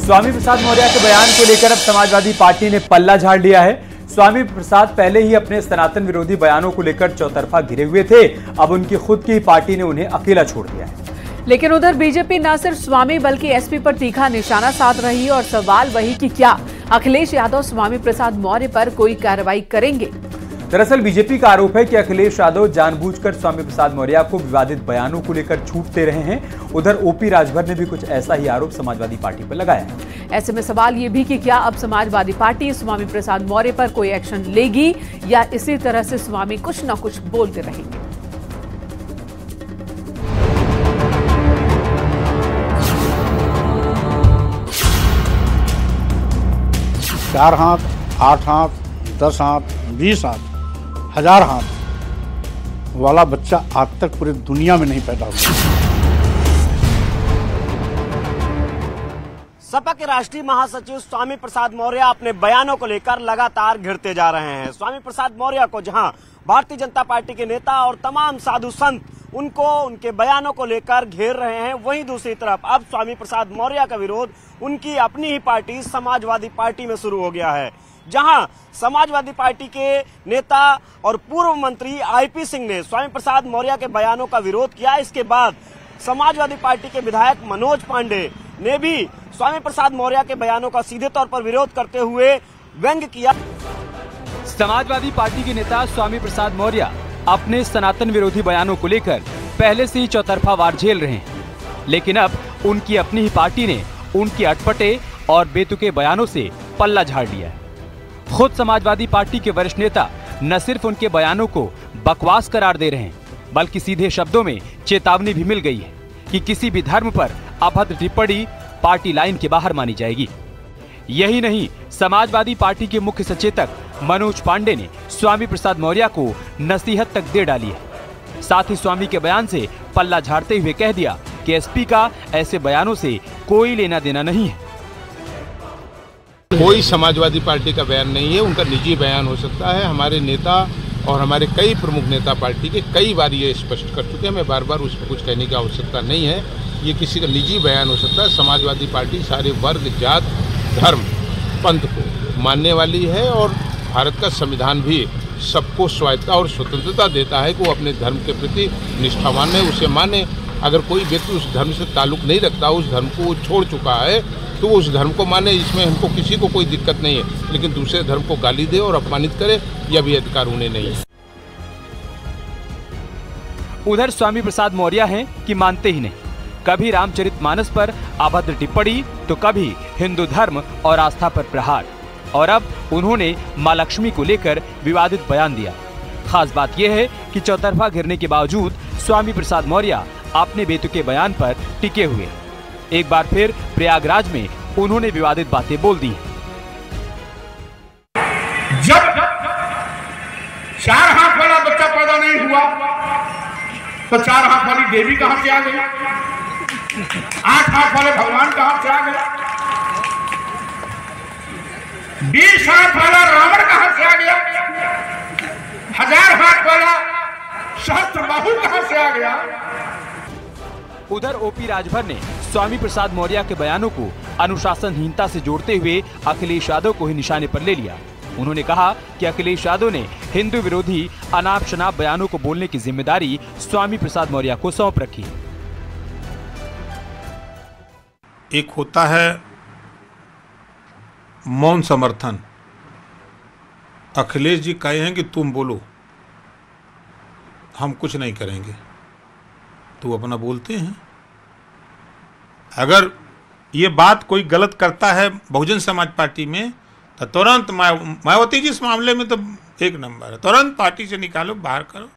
स्वामी प्रसाद मौर्य के बयान को लेकर अब समाजवादी पार्टी ने पल्ला झाड़ लिया है। स्वामी प्रसाद पहले ही अपने सनातन विरोधी बयानों को लेकर चौतरफा घिरे हुए थे। अब उनकी खुद की पार्टी ने उन्हें अकेला छोड़ दिया है। लेकिन उधर बीजेपी न सिर्फ स्वामी बल्कि एसपी पर तीखा निशाना साध रही है और सवाल वही कि क्या अखिलेश यादव स्वामी प्रसाद मौर्य पर कोई कार्रवाई करेंगे। दरअसल बीजेपी का आरोप है कि अखिलेश यादव जानबूझकर स्वामी प्रसाद मौर्य को विवादित बयानों को लेकर छूटते रहे हैं। उधर ओपी राजभर ने भी कुछ ऐसा ही आरोप समाजवादी पार्टी पर लगाया है। ऐसे में सवाल ये भी कि क्या अब समाजवादी पार्टी स्वामी प्रसाद मौर्य पर कोई एक्शन लेगी या इसी तरह से स्वामी कुछ न कुछ बोलते रहेंगे। चार हाथ, 8 हाथ, 10 हाथ, 20 हाथ, 1000 हाथ वाला बच्चा आज तक पूरी दुनिया में नहीं पैदा हुआ। सपा के राष्ट्रीय महासचिव स्वामी प्रसाद मौर्य अपने बयानों को लेकर लगातार घिरते जा रहे हैं। स्वामी प्रसाद मौर्य को जहां भारतीय जनता पार्टी के नेता और तमाम साधु संत उनको उनके बयानों को लेकर घेर रहे हैं, वहीं दूसरी तरफ अब स्वामी प्रसाद मौर्य का विरोध उनकी अपनी ही पार्टी समाजवादी पार्टी में शुरू हो गया है। जहां समाजवादी पार्टी के नेता और पूर्व मंत्री आईपी सिंह ने स्वामी प्रसाद मौर्य के बयानों का विरोध किया। इसके बाद समाजवादी पार्टी के विधायक मनोज पांडे ने भी स्वामी प्रसाद मौर्य के बयानों का सीधे तौर पर विरोध करते हुए व्यंग्य किया। समाजवादी पार्टी के नेता स्वामी प्रसाद मौर्य अपने सनातन विरोधी बयानों को लेकर पहले से ही चौतरफा वार झेल रहे हैं, लेकिन अब उनकी अपनी ही पार्टी ने उनके अटपटे और बेतुके बयानों से पल्ला झाड़ लिया है। खुद समाजवादी पार्टी के वरिष्ठ नेता न सिर्फ उनके बयानों को बकवास करार दे रहे हैं, बल्कि सीधे शब्दों में चेतावनी भी मिल गई है कि किसी भी धर्म पर अभद्र टिप्पणी पार्टी लाइन के बाहर मानी जाएगी। यही नहीं, समाजवादी पार्टी के मुख्य सचेतक मनोज पांडे ने स्वामी प्रसाद मौर्य को नसीहत तक दे डाली है। साथ ही स्वामी के बयान से पल्ला झाड़ते हुए कह दिया कि एसपी का ऐसे बयानों से कोई लेना देना नहीं है। कोई समाजवादी पार्टी का बयान नहीं है, उनका निजी बयान हो सकता है। हमारे नेता और हमारे कई प्रमुख नेता पार्टी के कई बार ये स्पष्ट कर चुके हैं, मैं बार बार उस पर कुछ कहने की आवश्यकता नहीं है। ये किसी का निजी बयान हो सकता है। समाजवादी पार्टी सारे वर्ग, जात, धर्म, पंथ को मानने वाली है और भारत का संविधान भी सबको स्वायत्ता और स्वतंत्रता देता है कि वो अपने धर्म के प्रति निष्ठावान है, उसे माने। अगर कोई व्यक्ति उस धर्म से ताल्लुक नहीं रखता, उस धर्म को वो छोड़ चुका है, तो उस धर्म को माने। इसमें हमको किसी को कोई दिक्कत नहीं है, लेकिन दूसरे धर्म को गाली दे और अपमानित करे, यह भी अधिकार उन्हें नहीं है। उधर स्वामी प्रसाद मौर्य हैं कि मानते ही नहीं। कभी रामचरितमानस पर अभद्र टिप्पणी तो कभी हिंदू धर्म और आस्था पर प्रहार, और अब उन्होंने मां लक्ष्मी को लेकर विवादित बयान दिया। खास बात यह है कि चौतरफा घिरने के बावजूद स्वामी प्रसाद मौर्य अपने बेतुके बयान पर टिके हुए। एक बार फिर प्रयागराज में उन्होंने विवादित बातें बोल दी। जब 4 हाथ वाला बच्चा पैदा नहीं हुआ तो 4 हाथ वाली देवी कहां से आ गई? 8 हाथ वाले भगवान कहां से आ गए? 20 हाथ वाला रावण कहां से आ गया? 1000 हाथ वाला सहस्त्रबाहु कहां से आ गया? उधर ओपी राजभर ने स्वामी प्रसाद मौर्य के बयानों को अनुशासनहीनता से जोड़ते हुए अखिलेश यादव को ही निशाने पर ले लिया। उन्होंने कहा कि अखिलेश यादव ने हिंदू विरोधी अनाप शनाप बयानों को बोलने की जिम्मेदारी स्वामी प्रसाद मौर्य को सौंप रखी। एक होता है मौन समर्थन। अखिलेश जी कहे हैं कि तुम बोलो, हम कुछ नहीं करेंगे, तो अपना बोलते हैं। अगर ये बात कोई गलत करता है बहुजन समाज पार्टी में तो तुरंत मायावती जी इस मामले में तो एक नंबर है, तुरंत पार्टी से निकालो, बाहर करो।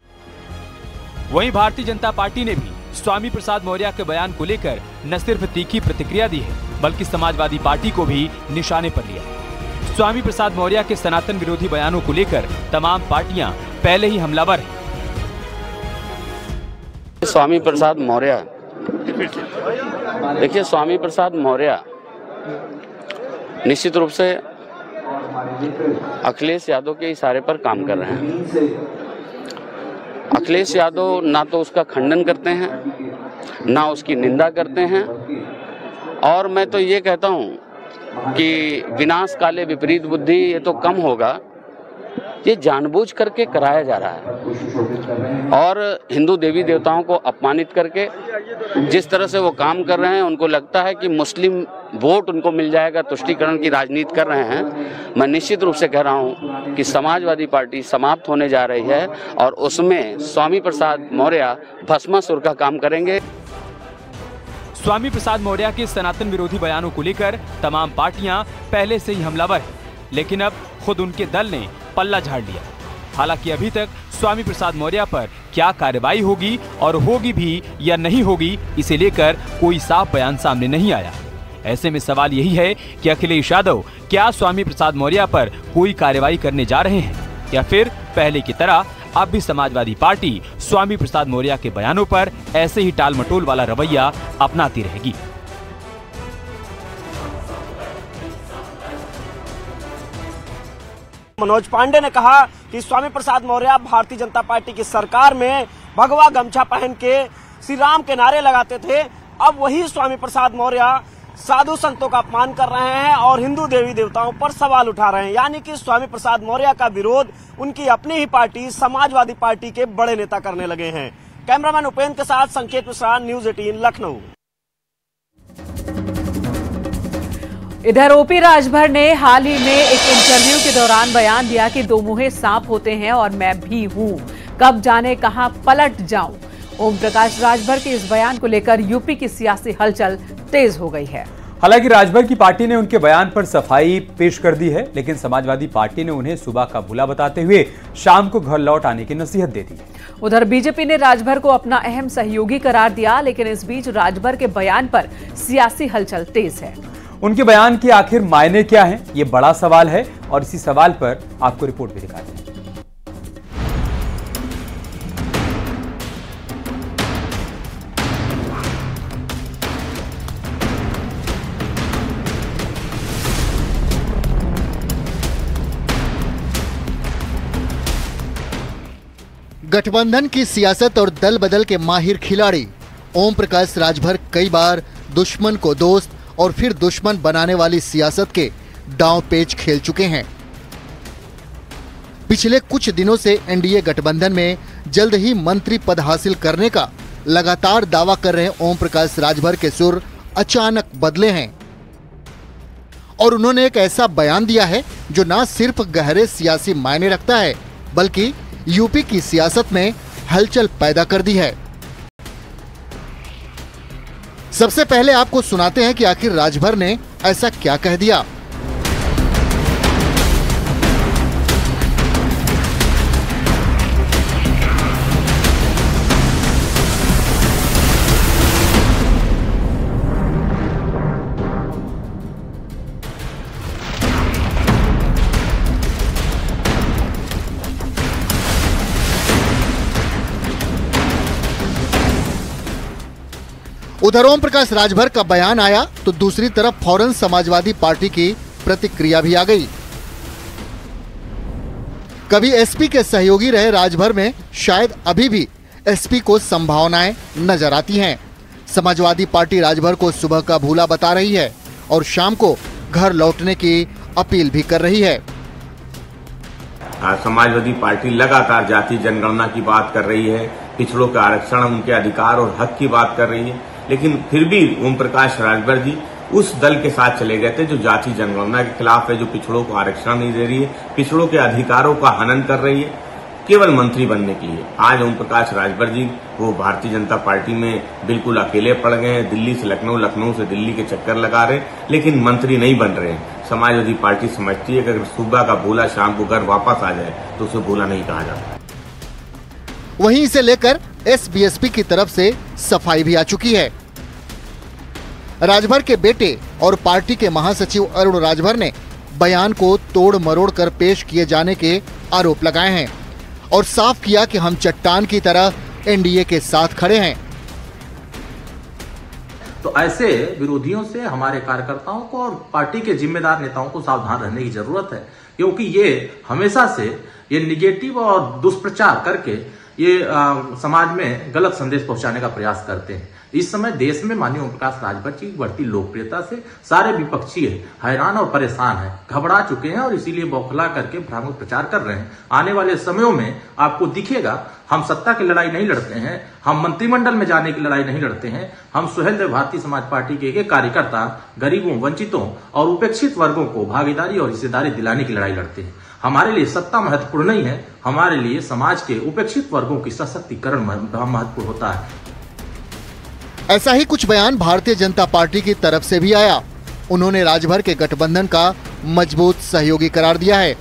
वहीं भारतीय जनता पार्टी ने भी स्वामी प्रसाद मौर्य के बयान को लेकर न सिर्फ तीखी प्रतिक्रिया दी है, बल्कि समाजवादी पार्टी को भी निशाने पर लिया। स्वामी प्रसाद मौर्य के सनातन विरोधी बयानों को लेकर तमाम पार्टियां पहले ही हमलावर हैं। स्वामी प्रसाद मौर्य, देखिए स्वामी प्रसाद मौर्य निश्चित रूप से अखिलेश यादव के इशारे पर काम कर रहे हैं। अखिलेश यादव ना तो उसका खंडन करते हैं, ना उसकी निंदा करते हैं, और मैं तो ये कहता हूं कि विनाश काले विपरीत बुद्धि, ये तो कम होगा। ये जानबूझ करके कराया जा रहा है और हिंदू देवी देवताओं को अपमानित करके जिस तरह से वो काम कर रहे हैं, उनको लगता है कि मुस्लिम वोट उनको मिल जाएगा, तुष्टीकरण की राजनीति कर रहे हैं। मैं निश्चित रूप से कह रहा हूं कि समाजवादी पार्टी समाप्त होने जा रही है और उसमें स्वामी प्रसाद मौर्य भस्मासुर का काम करेंगे। स्वामी प्रसाद मौर्य के सनातन विरोधी बयानों को लेकर तमाम पार्टियां पहले से ही हमलावर हैं, लेकिन अब खुद उनके दल ने पल्ला झाड़ लिया। हालांकि अभी तक स्वामी प्रसाद मौर्य पर क्या कार्रवाई होगी और होगी भी या नहीं होगी, इसे लेकर कोई साफ बयान सामने नहीं आया। ऐसे में सवाल यही है कि अखिलेश यादव क्या स्वामी प्रसाद मौर्य पर कोई कार्रवाई करने जा रहे हैं या फिर पहले की तरह अब भी समाजवादी पार्टी स्वामी प्रसाद मौर्य के बयानों पर ऐसे ही टाल मटोल वाला रवैया अपनाती रहेगी। मनोज पांडे ने कहा कि स्वामी प्रसाद मौर्य भारतीय जनता पार्टी की सरकार में भगवा गमछा पहन के श्री राम के नारे लगाते थे। अब वही स्वामी प्रसाद मौर्य साधु संतों का अपमान कर रहे हैं और हिंदू देवी देवताओं पर सवाल उठा रहे हैं। यानी कि स्वामी प्रसाद मौर्य का विरोध उनकी अपनी ही पार्टी समाजवादी पार्टी के बड़े नेता करने लगे हैं। कैमरामैन उपेंद्र के साथ संकेत मिश्रा, न्यूज 18 लखनऊ। इधर ओपी राजभर ने हाल ही में एक इंटरव्यू के दौरान बयान दिया कि दो मुंहे सांप होते हैं और मैं भी हूं, कब जाने कहां पलट जाऊं। ओम प्रकाश राजभर के इस बयान को लेकर यूपी की सियासी हलचल तेज हो गई है। हालांकि राजभर की पार्टी ने उनके बयान पर सफाई पेश कर दी है, लेकिन समाजवादी पार्टी ने उन्हें सुबह का भूला बताते हुए शाम को घर लौट आने की नसीहत दे दी। उधर बीजेपी ने राजभर को अपना अहम सहयोगी करार दिया, लेकिन इस बीच राजभर के बयान पर सियासी हलचल तेज है। उनके बयान के आखिर मायने क्या हैं, ये बड़ा सवाल है और इसी सवाल पर आपको रिपोर्ट भी दिखाते हैं। गठबंधन की सियासत और दल बदल के माहिर खिलाड़ी ओम प्रकाश राजभर कई बार दुश्मन को दोस्त और फिर दुश्मन बनाने वाली सियासत के दांव पेच खेल चुके हैं। पिछले कुछ दिनों से एनडीए गठबंधन में जल्द ही मंत्री पद हासिल करने का लगातार दावा कर रहे ओम प्रकाश राजभर के सुर अचानक बदले हैं और उन्होंने एक ऐसा बयान दिया है जो न सिर्फ गहरे सियासी मायने रखता है बल्कि यूपी की सियासत में हलचल पैदा कर दी है। सबसे पहले आपको सुनाते हैं कि आखिर राजभर ने ऐसा क्या कह दिया। उधर ओम प्रकाश राजभर का बयान आया तो दूसरी तरफ फौरन समाजवादी पार्टी की प्रतिक्रिया भी आ गई। कभी एसपी के सहयोगी रहे राजभर में शायद अभी भी एसपी को संभावनाएं नजर आती हैं। समाजवादी पार्टी राजभर को सुबह का भूला बता रही है और शाम को घर लौटने की अपील भी कर रही है। समाजवादी पार्टी लगातार जाति जनगणना की बात कर रही है, पिछड़ों के आरक्षण, उनके अधिकार और हक की बात कर रही है, लेकिन फिर भी ओम प्रकाश राजभर जी उस दल के साथ चले गए थे जो जाति जनगणना के खिलाफ है, जो पिछड़ों को आरक्षण नहीं दे रही है, पिछड़ों के अधिकारों का हनन कर रही है, केवल मंत्री बनने के लिए। आज ओम प्रकाश राजभर जी वो भारतीय जनता पार्टी में बिल्कुल अकेले पड़ गए हैं। दिल्ली से लखनऊ, लखनऊ से दिल्ली के चक्कर लगा रहे, लेकिन मंत्री नहीं बन रहे हैं। समाजवादी पार्टी समझती है कि अगर सुबह का भूला शाम को घर वापस आ जाए तो उसे भूला नहीं कहा जाता। वहीं इसे लेकर एसबीएसपी की तरफ से सफाई भी आ चुकी है। राजभर के बेटे और पार्टी के महासचिव अरुण राजभर ने बयान को तोड़ मरोड़ कर पेश किए जाने के आरोप लगाए हैं और साफ किया कि हम चट्टान की तरह एनडीए के साथ खड़े हैं। तो ऐसे विरोधियों से हमारे कार्यकर्ताओं को और पार्टी के जिम्मेदार नेताओं को सावधान रहने की जरूरत है, क्योंकि ये हमेशा से ये निगेटिव और दुष्प्रचार करके ये समाज में गलत संदेश पहुंचाने का प्रयास करते हैं। इस समय देश में माननीय ओम प्रकाश राजभर की बढ़ती लोकप्रियता से सारे विपक्षी हैरान और परेशान हैं, घबरा चुके हैं और इसीलिए बौखला करके भ्रामक प्रचार कर रहे हैं। आने वाले समयों में आपको दिखेगा, हम सत्ता की लड़ाई नहीं लड़ते हैं, हम मंत्रिमंडल में जाने की लड़ाई नहीं लड़ते हैं, हम सुहेलदेव भारतीय समाज पार्टी के एक कार्यकर्ता गरीबों, वंचितों और उपेक्षित वर्गों को भागीदारी और हिस्सेदारी दिलाने की लड़ाई लड़ते हैं। हमारे लिए सत्ता महत्वपूर्ण नहीं है, हमारे लिए समाज के उपेक्षित वर्गों की सशक्तिकरण महत्वपूर्ण होता है। ऐसा ही कुछ बयान भारतीय जनता पार्टी की तरफ से भी आया। उन्होंने राजभर के गठबंधन का मजबूत सहयोगी करार दिया है।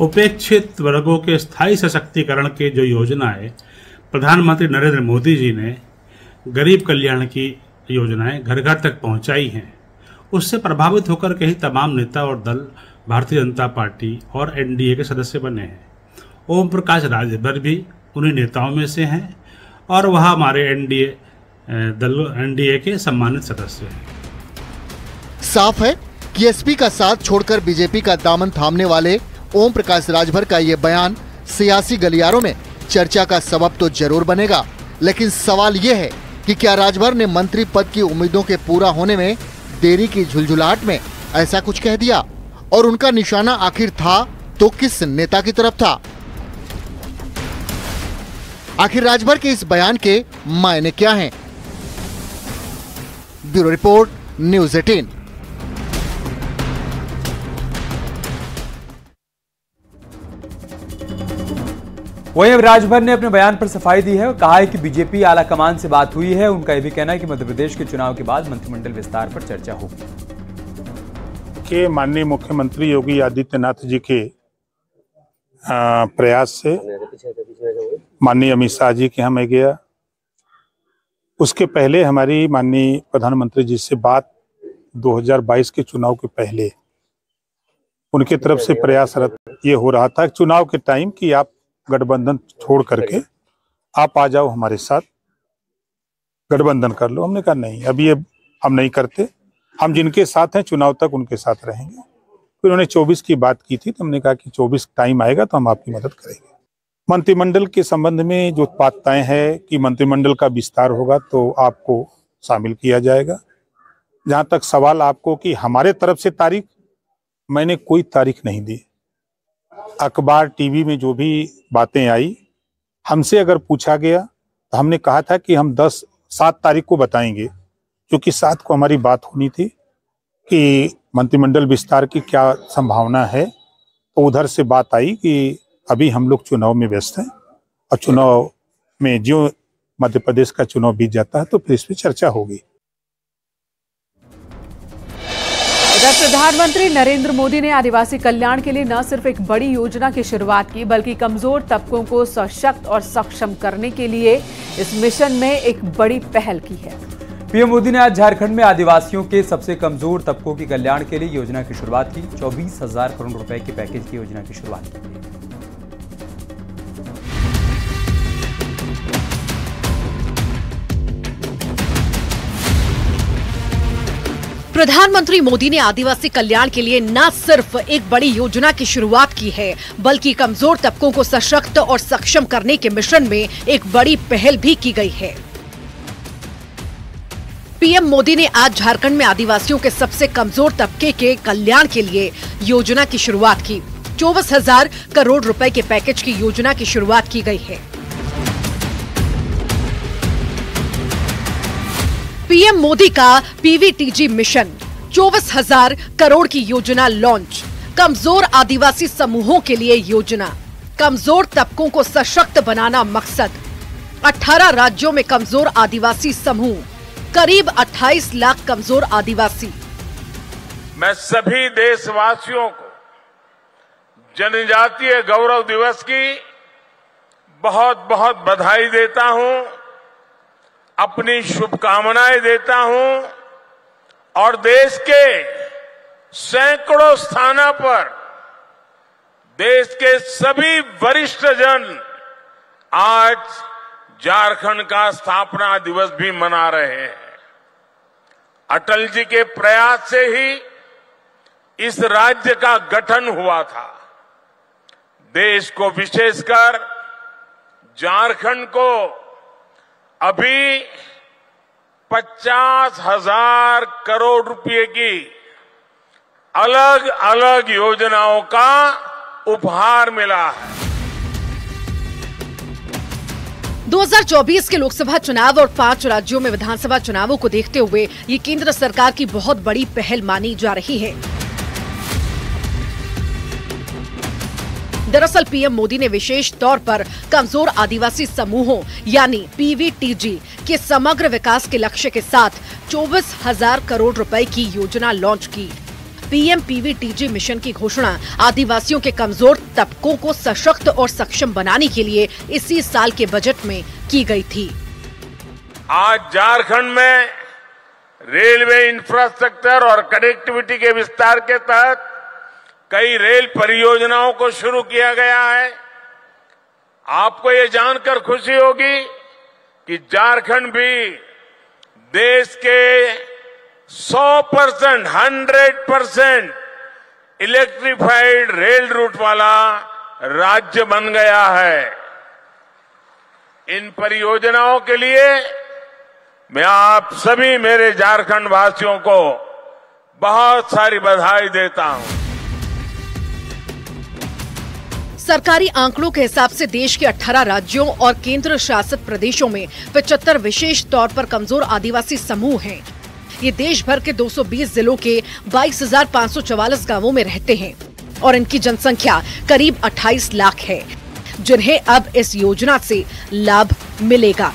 उपेक्षित वर्गों के स्थायी सशक्तिकरण की जो योजना है, प्रधानमंत्री नरेंद्र मोदी जी ने गरीब कल्याण की योजनाएं घर घर तक पहुंचाई हैं, उससे प्रभावित होकर के ही तमाम नेता और दल भारतीय जनता पार्टी और एनडीए के सदस्य बने हैं। ओम प्रकाश राजभर भी उन्हीं नेताओं में से हैं और वह हमारे एनडीए के सम्मानित सदस्य हैं। साफ है कि एसपी का साथ छोड़कर बीजेपी का दामन थामने वाले ओम प्रकाश राजभर का ये बयान सियासी गलियारों में चर्चा का सबब तो जरूर बनेगा, लेकिन सवाल ये है कि क्या राजभर ने मंत्री पद की उम्मीदों के पूरा होने में देरी की झुलझुलाहट में ऐसा कुछ कह दिया, और उनका निशाना आखिर था तो किस नेता की तरफ था? आखिर राजभर के इस बयान के मायने क्या हैं? Bureau report, news 18। वहीं अब राजभर ने अपने बयान पर सफाई दी है और कहा है कि बीजेपी आलाकमान से बात हुई है। उनका यह भी कहना है कि मध्य प्रदेश के चुनाव के बाद मंत्रिमंडल विस्तार पर चर्चा होगी। के माननीय मुख्यमंत्री योगी आदित्यनाथ जी के प्रयास से माननीय अमित शाह जी के यहाँ मैं गया। उसके पहले हमारी माननीय प्रधानमंत्री जी से बात 2022 के चुनाव के पहले उनके तरफ से प्रयासरत ये हो रहा था चुनाव के टाइम कि आप गठबंधन छोड़ करके आप आ जाओ, हमारे साथ गठबंधन कर लो। हमने कहा नहीं, अभी ये हम नहीं करते, हम जिनके साथ हैं चुनाव तक उनके साथ रहेंगे। फिर उन्होंने 24 की बात की थी, तो हमने कहा कि 24 टाइम आएगा तो हम आपकी मदद करेंगे। मंत्रिमंडल के संबंध में जो बात तय है कि मंत्रिमंडल का विस्तार होगा तो आपको शामिल किया जाएगा। जहां तक सवाल आपको कि हमारे तरफ से तारीख, मैंने कोई तारीख नहीं दी। अखबार टीवी में जो भी बातें आई, हमसे अगर पूछा गया तो हमने कहा था कि हम 7 तारीख को बताएंगे, क्योंकि 7 को हमारी बात होनी थी कि मंत्रिमंडल विस्तार की क्या संभावना है। तो उधर से बात आई कि अभी हम लोग चुनाव में व्यस्त हैं और चुनाव में जो मध्य प्रदेश का चुनाव बीत जाता है तो फिर इस पर चर्चा होगी। इधर प्रधानमंत्री नरेंद्र मोदी ने आदिवासी कल्याण के लिए न सिर्फ एक बड़ी योजना की शुरुआत की, बल्कि कमजोर तबकों को सशक्त और सक्षम करने के लिए इस मिशन में एक बड़ी पहल की है। पीएम मोदी ने आज झारखंड में आदिवासियों के सबसे कमजोर तबकों के कल्याण के लिए योजना की शुरुआत की। 24,000 करोड़ रुपए के पैकेज की योजना की शुरुआत की। प्रधानमंत्री मोदी ने आदिवासी कल्याण के लिए न सिर्फ एक बड़ी योजना की शुरुआत की है, बल्कि कमजोर तबकों को सशक्त और सक्षम करने के मिशन में एक बड़ी पहल भी की गई है। पीएम मोदी ने आज झारखंड में आदिवासियों के सबसे कमजोर तबके के कल्याण के लिए योजना की शुरुआत की। 24,000 करोड़ रुपए के पैकेज की योजना की शुरुआत की गई है। पीएम मोदी का पीवीटीजी मिशन, 24,000 करोड़ की योजना लॉन्च। कमजोर आदिवासी समूहों के लिए योजना, कमजोर तबकों को सशक्त बनाना मकसद। 18 राज्यों में कमजोर आदिवासी समूह, करीब 28 लाख कमजोर आदिवासी। मैं सभी देशवासियों को जनजातीय गौरव दिवस की बहुत बहुत बधाई देता हूं, अपनी शुभकामनाएं देता हूं और देश के सैकड़ों स्थानों पर देश के सभी वरिष्ठ जन आज झारखंड का स्थापना दिवस भी मना रहे हैं। अटल जी के प्रयास से ही इस राज्य का गठन हुआ था। देश को विशेषकर झारखंड को अभी 50,000 करोड़ रुपए की अलग अलग योजनाओं का उपहार मिला है। 2024 के लोकसभा चुनाव और 5 राज्यों में विधानसभा चुनावों को देखते हुए ये केंद्र सरकार की बहुत बड़ी पहल मानी जा रही है। दरअसल पीएम मोदी ने विशेष तौर पर कमजोर आदिवासी समूहों यानी पीवीटीजी के समग्र विकास के लक्ष्य के साथ 24,000 करोड़ रुपए की योजना लॉन्च की। पीएम पीवीटीजी मिशन की घोषणा आदिवासियों के कमजोर तबकों को सशक्त और सक्षम बनाने के लिए इसी साल के बजट में की गई थी। आज झारखंड में रेलवे इंफ्रास्ट्रक्चर और कनेक्टिविटी के विस्तार के तहत कई रेल परियोजनाओं को शुरू किया गया है। आपको ये जानकर खुशी होगी कि झारखंड भी देश के 100% इलेक्ट्रिफाइड रेल रूट वाला राज्य बन गया है। इन परियोजनाओं के लिए मैं आप सभी मेरे झारखंड वासियों को बहुत सारी बधाई देता हूं। सरकारी आंकड़ों के हिसाब से देश के 18 राज्यों और केंद्र शासित प्रदेशों में 75 विशेष तौर पर कमजोर आदिवासी समूह हैं। ये देश भर के 220 जिलों के 22,544 गांवों में रहते हैं और इनकी जनसंख्या करीब 28 लाख है, जिन्हें अब इस योजना से लाभ मिलेगा।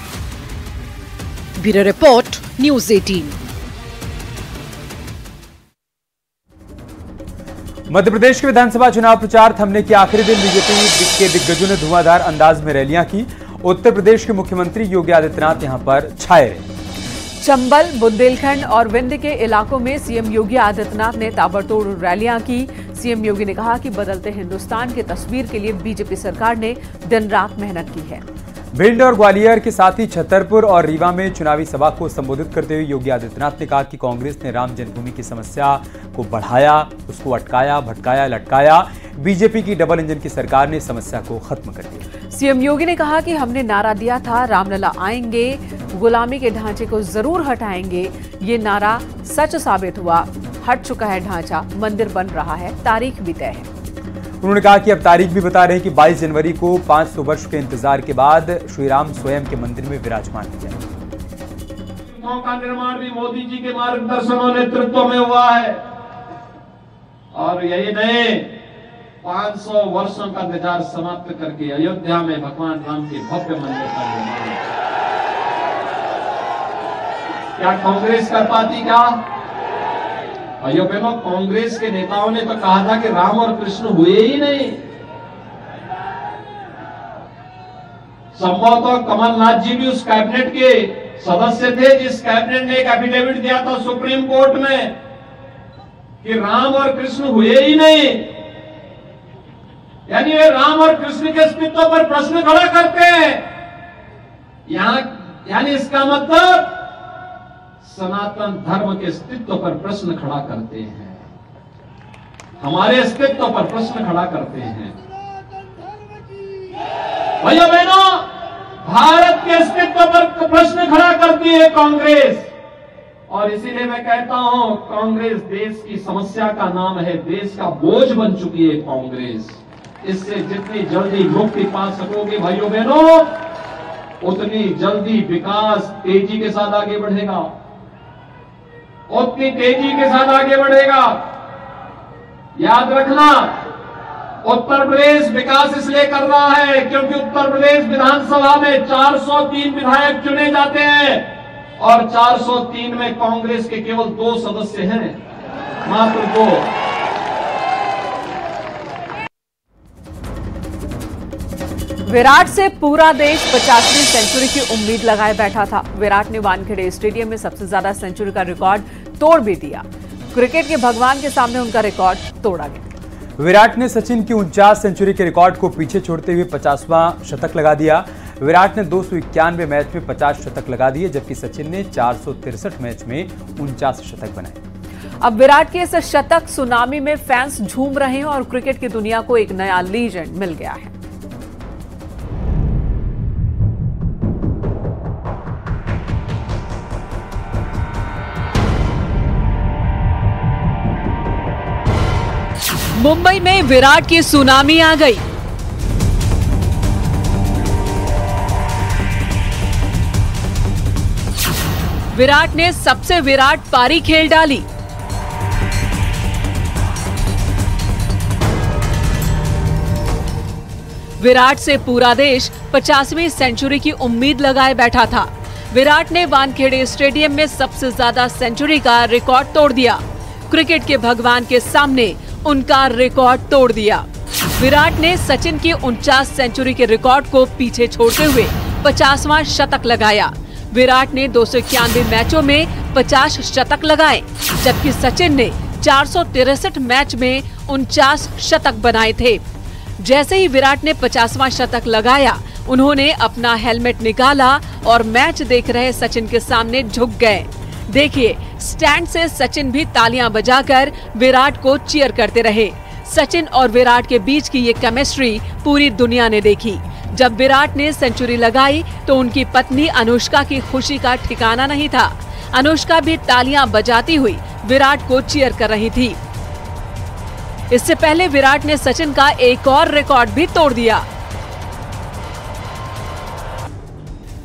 Bureau report, news 18। Madhya Pradesh के विधानसभा चुनाव प्रचार थमने के आखिरी दिन बीजेपी के दिग्गजों ने धुआंधार अंदाज में रैलियां की। उत्तर प्रदेश के मुख्यमंत्री योगी आदित्यनाथ यहां पर छाए रहे। चंबल, बुंदेलखंड और विंध्य के इलाकों में सीएम योगी आदित्यनाथ ने ताबड़तोड़ रैलियां की। सीएम योगी ने कहा कि बदलते हिंदुस्तान की तस्वीर के लिए बीजेपी सरकार ने दिन रात मेहनत की है। भिंड और ग्वालियर के साथ ही छतरपुर और रीवा में चुनावी सभा को संबोधित करते हुए योगी आदित्यनाथ ने कहा कि कांग्रेस ने राम जन्मभूमि की समस्या को बढ़ाया, उसको अटकाया, भटकाया, लटकाया। बीजेपी की डबल इंजन की सरकार ने समस्या को खत्म कर दिया। सीएम योगी ने कहा कि हमने नारा दिया था रामलला आएंगे, गुलामी के ढांचे को जरूर हटाएंगे। ये नारा सच साबित हुआ। हट चुका है ढांचा, मंदिर बन रहा है, तारीख भी तय है। उन्होंने कहा कि अब तारीख भी बता रहे हैं कि 22 जनवरी को 500 वर्ष के इंतजार के बाद श्री राम स्वयं के मंदिर में विराजमान हो जाएंगे। का निर्माण भी मोदी जी के मार्गदर्शन और नेतृत्व में हुआ है और यही नहीं, 500 वर्षों का इंतजार समाप्त करके अयोध्या में भगवान राम के भव्य मंदिर का निर्माण। क्या कांग्रेस कर पाती? क्या भाइयों बहनों, कांग्रेस के नेताओं ने तो कहा था कि राम और कृष्ण हुए ही नहीं। संभवतः कमलनाथ जी भी उस कैबिनेट के सदस्य थे जिस कैबिनेट ने एक एफिडेविट दिया था सुप्रीम कोर्ट में कि राम और कृष्ण हुए ही नहीं। यानी वे राम और कृष्ण के अस्तित्व पर प्रश्न खड़ा करते हैं। यहां यानी इसका मतलब सनातन धर्म के अस्तित्व पर प्रश्न खड़ा करते हैं, हमारे अस्तित्व पर प्रश्न खड़ा करते हैं। भाइयों बहनों, भारत के अस्तित्व पर प्रश्न खड़ा करती है कांग्रेस और इसीलिए मैं कहता हूं कांग्रेस देश की समस्या का नाम है, देश का बोझ बन चुकी है कांग्रेस। इससे जितनी जल्दी मुक्ति पा सकोगे भाइयों बहनों, उतनी जल्दी विकास तेजी के साथ आगे बढ़ेगा, उतनी तेजी के साथ आगे बढ़ेगा। याद रखना, उत्तर प्रदेश विकास इसलिए कर रहा है क्योंकि उत्तर प्रदेश विधानसभा में 403 विधायक चुने जाते हैं और 403 में कांग्रेस के केवल 2 सदस्य हैं, मात्र 2। विराट से पूरा देश 50वीं सेंचुरी की उम्मीद लगाए बैठा था। विराट ने वानखेड़े स्टेडियम में सबसे ज्यादा सेंचुरी का रिकॉर्ड तोड़ भी दिया। क्रिकेट के भगवान के सामने उनका रिकॉर्ड तोड़ा गया। विराट ने सचिन की 49 सेंचुरी के रिकॉर्ड को पीछे छोड़ते हुए 50वां शतक लगा दिया। विराट ने 291 मैच में 50 शतक लगा दिए, जबकि सचिन ने 463 मैच में 49 शतक बनाए। अब विराट के इस शतक सुनामी में फैंस झूम रहे हैं और क्रिकेट की दुनिया को एक नया लीजेंड मिल गया है। मुंबई में विराट की सुनामी आ गई। विराट ने सबसे विराट पारी खेल डाली। विराट से पूरा देश 50वीं सेंचुरी की उम्मीद लगाए बैठा था। विराट ने वानखेड़े स्टेडियम में सबसे ज्यादा सेंचुरी का रिकॉर्ड तोड़ दिया। क्रिकेट के भगवान के सामने उनका रिकॉर्ड तोड़ दिया। विराट ने सचिन की 49 सेंचुरी के रिकॉर्ड को पीछे छोड़ते हुए 50वां शतक लगाया। विराट ने 291 मैचों में 50 शतक लगाए, जबकि सचिन ने 463 मैच में 49 शतक बनाए थे। जैसे ही विराट ने 50वां शतक लगाया, उन्होंने अपना हेलमेट निकाला और मैच देख रहे सचिन के सामने झुक गए। देखिए, स्टैंड से सचिन भी तालियां बजाकर विराट को चीयर करते रहे। सचिन और विराट के बीच की ये केमिस्ट्री पूरी दुनिया ने देखी। जब विराट ने सेंचुरी लगाई तो उनकी पत्नी अनुष्का की खुशी का ठिकाना नहीं था। अनुष्का भी तालियां बजाती हुई विराट को चीयर कर रही थी। इससे पहले विराट ने सचिन का एक और रिकॉर्ड भी तोड़ दिया।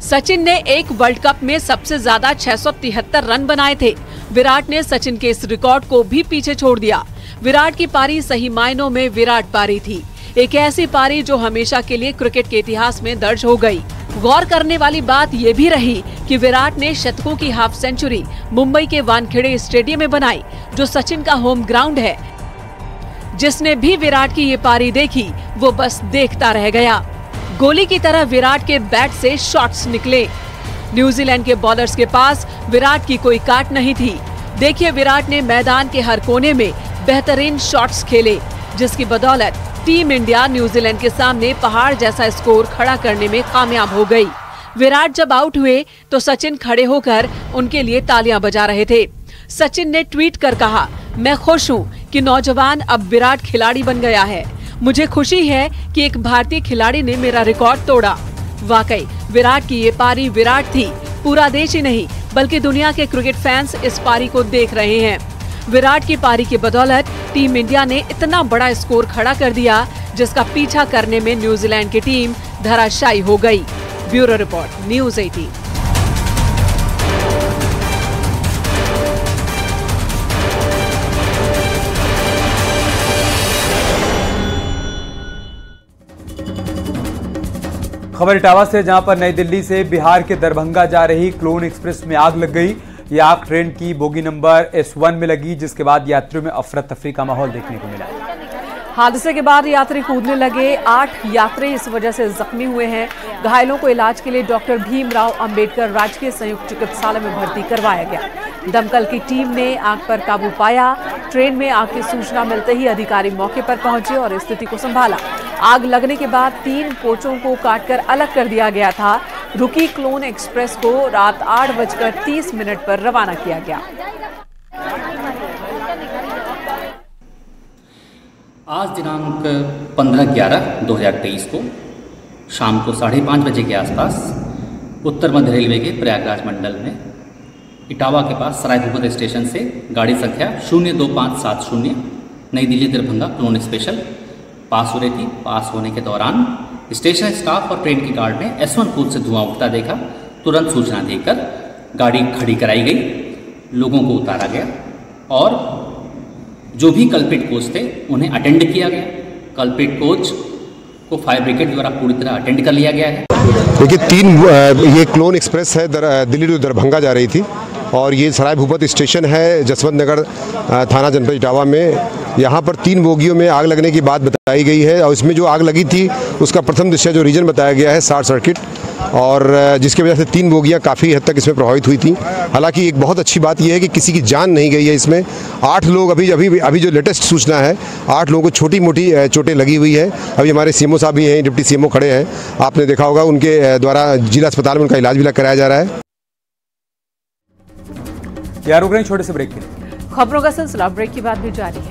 सचिन ने एक वर्ल्ड कप में सबसे ज्यादा 673 रन बनाए थे। विराट ने सचिन के इस रिकॉर्ड को भी पीछे छोड़ दिया। विराट की पारी सही मायनों में विराट पारी थी, एक ऐसी पारी जो हमेशा के लिए क्रिकेट के इतिहास में दर्ज हो गई। गौर करने वाली बात यह भी रही कि विराट ने शतकों की हाफ सेंचुरी मुंबई के वानखेड़े स्टेडियम में बनाई, जो सचिन का होम ग्राउंड है। जिसने भी विराट की ये पारी देखी, वो बस देखता रह गया। गोली की तरह विराट के बैट से शॉट्स निकले। न्यूजीलैंड के बॉलर्स के पास विराट की कोई काट नहीं थी। देखिए, विराट ने मैदान के हर कोने में बेहतरीन शॉट्स खेले, जिसकी बदौलत टीम इंडिया न्यूजीलैंड के सामने पहाड़ जैसा स्कोर खड़ा करने में कामयाब हो गई। विराट जब आउट हुए तो सचिन खड़े होकर उनके लिए तालियां बजा रहे थे। सचिन ने ट्वीट कर कहा, मैं खुश हूँ कि नौजवान अब विराट खिलाड़ी बन गया है। मुझे खुशी है कि एक भारतीय खिलाड़ी ने मेरा रिकॉर्ड तोड़ा। वाकई विराट की ये पारी विराट थी। पूरा देश ही नहीं बल्कि दुनिया के क्रिकेट फैंस इस पारी को देख रहे हैं। विराट की पारी की बदौलत टीम इंडिया ने इतना बड़ा स्कोर खड़ा कर दिया, जिसका पीछा करने में न्यूजीलैंड की टीम धराशायी हो गई। Bureau report, news 18। खबर इटावा से, जहां पर नई दिल्ली से बिहार के दरभंगा जा रही क्लोन एक्सप्रेस में आग लग गई। यह आग ट्रेन की बोगी नंबर S1 में लगी, जिसके बाद यात्रियों में अफरा तफरी का माहौल देखने को मिला। हादसे के बाद यात्री कूदने लगे। 8 यात्री इस वजह से जख्मी हुए हैं। घायलों को इलाज के लिए डॉक्टर भीमराव अंबेडकर राजकीय संयुक्त चिकित्सालय में भर्ती करवाया गया। दमकल की टीम ने आग पर काबू पाया। ट्रेन में आग की सूचना मिलते ही अधिकारी मौके पर पहुंचे और स्थिति को संभाला। आग लगने के बाद 3 कोचों को काटकर अलग कर दिया गया था। रुकी क्लोन एक्सप्रेस को रात 8:30 पर रवाना किया गया। आज दिनांक 15/11/2023 को शाम को 5:30 बजे के आसपास उत्तर मध्य रेलवे के प्रयागराज मंडल में इटावा के पास सरायभूपत स्टेशन से गाड़ी संख्या 02570 नई दिल्ली दरभंगा क्लोन स्पेशल पास हो रही थी। पास होने के दौरान स्टेशन स्टाफ और ट्रेन के गार्ड ने S1 कोच से धुआं उठता देखा। तुरंत सूचना देकर गाड़ी खड़ी कराई गई, लोगों को उतारा गया और जो भी कल्प्रिट कोच थे उन्हें अटेंड किया गया। कल्प्रिट कोच को फायर ब्रिगेड द्वारा पूरी तरह अटेंड कर लिया गया है। देखिए, ये क्लोन एक्सप्रेस है, दिल्ली टू दरभंगा जा रही थी और ये सरायभूपत स्टेशन है जसवंत नगर थाना जनपद इटावा में। यहाँ पर 3 बोगियों में आग लगने की बात बताई गई है और इसमें जो आग लगी थी उसका प्रथम दृष्टया जो रीजन बताया गया है शॉर्ट सर्किट, और जिसकी वजह से 3 बोगियाँ काफ़ी हद तक इसमें प्रभावित हुई थी। हालांकि एक बहुत अच्छी बात यह है कि किसी की जान नहीं गई है इसमें। 8 लोग अभी जो लेटेस्ट सूचना है 8 लोगों को छोटी मोटी चोटें लगी हुई है। अभी हमारे सीएमओ साहब भी हैं, डिप्टी सीएमओ खड़े हैं, आपने देखा होगा, उनके द्वारा जिला अस्पताल में उनका इलाज भी कराया जा रहा है। रुक रहे हैं छोटे से ब्रेक के लिए। खबरों का सिलसिला ब्रेक के बाद भी जारी है।